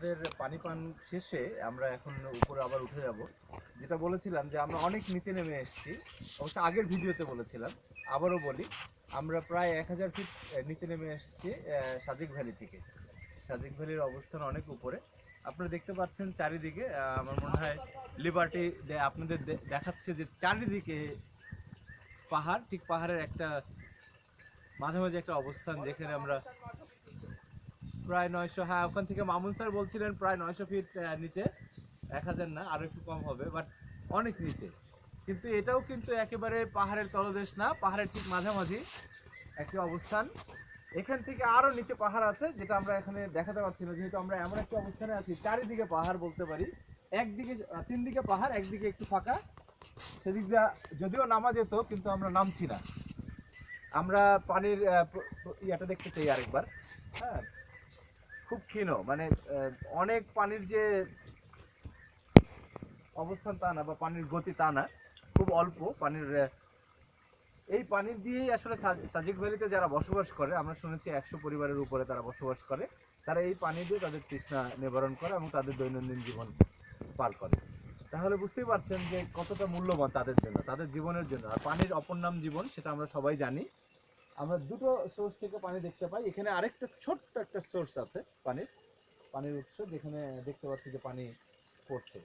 আমাদের পানি পান শেষে আমরা এখন উপরে আবার উঠে যাব। যেটা বলেছিলাম যে আমরা অনেক নিচে নেমে এসেছি, অবশ্য আগের ভিডিওতে বলেছিলাম, আবারও বলি, আমরা প্রায় 1000 ফিট নিচে নেমে এসেছি সাজেক ভ্যালি থেকে। সাজেক ভ্যালির অবস্থান অনেক উপরে, আপনারা দেখতে পাচ্ছেন চারিদিকে। আমার মনে হয় লিবার্টি আপনাদের দেখাচ্ছে যে চারিদিকে পাহাড়, ঠিক পাহাড়ের একটা মাঝামাঝি একটা অবস্থান, যেখানে আমরা প্রায় 900, হ্যাঁ ওখান থেকে মামুন স্যার বলছিলেন প্রায় 900 ফিট নিচে, 1000 না, আরো একটু কম হবে, বাট অনেক নিচে। কিন্তু এটাও কিন্তু একেবারে পাহাড়ের তলদেশ না, পাহাড়ের ঠিক মাঝামাঝি একটি অবস্থান। এখান থেকে আরো নিচে পাহাড় আছে, যেটা আমরা এখানে দেখাতে পারছি না, যেহেতু আমরা এমন একটা অবস্থানে আছি চারিদিকে পাহাড় বলতে পারি। একদিকে 3 দিকে পাহাড়, একদিকে একটু ফাঁকা, সেদিকটা যদিও নামা যেত কিন্তু আমরা নামছি না। আমরা পানির ইয়াটা দেখতে চাই আরেকবার। হ্যাঁ, খুব ক্ষীণ, মানে অনেক পানির যে অবস্থান তা না, বা পানির গতি তা না, খুব অল্প পানির। এই পানির দিয়েই আসলে সাজেক ভ্যালিতে যারা বসবাস করে, আমরা শুনেছি 100 পরিবারের উপরে তারা বসবাস করে, তারা এই পানি দিয়ে তাদের তৃষ্ণা নিবারণ করে এবং তাদের দৈনন্দিন জীবন পার করে। তাহলে বুঝতেই পারছেন যে কতটা মূল্যবান তাদের জন্য, তাদের জীবনের জন্য। আর পানির অপর নাম জীবন, সেটা আমরা সবাই জানি। আমরা দুটো সোর্স থেকে পানি দেখতে পাই। এখানে আরেকটা ছোট্ট একটা সোর্স আছে পানির উৎস, যেখানে দেখতে পাচ্ছি যে পানি পড়ছে,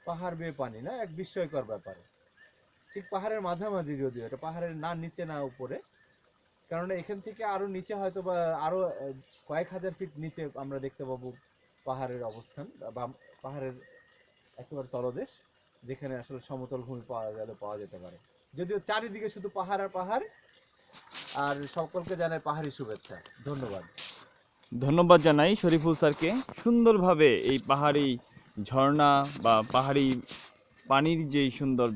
পাহাড় বেয়ে পানি, না এক বিস্ময়কর ব্যাপার। ঠিক পাহাড়ের মাঝামাঝি, যদিও এটা পাহাড়ের না নিচে না উপরে, কারণ এখান থেকে আরো নিচে হয়তো বা আরো কয়েক হাজার ফিট নিচে আমরা দেখতে পাবো পাহাড়ের অবস্থান, বা পাহাড়ের একেবারে তলদেশ, যেখানে আসলে সমতল ভূমি পাওয়া যেতে পারে। যদিও চারিদিকে শুধু পাহাড় আর পাহাড়। আর সকলকে জানাই পাহাড়ি শুভেচ্ছা। ধন্যবাদ। ধন্যবাদ জানাই শরীফুল স্যারকে, সুন্দরভাবে এই পাহাড়ি ঝর্ণা বা পাহাড়ি পানির যেই সুন্দর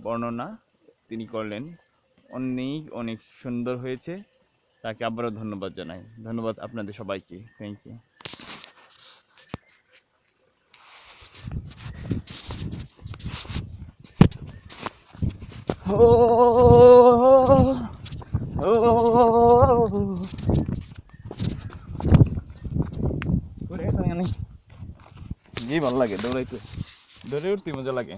বর্ণনা তিনি করলেন, অনেক অনেক সুন্দর হয়েছে। তাকে আবারও ধন্যবাদ জানাই। ধন্যবাদ আপনাদের সবাইকে। Thank you. ভালো লাগে দৌড়াইতে, দৌড়ে উঠতে মজা লাগে।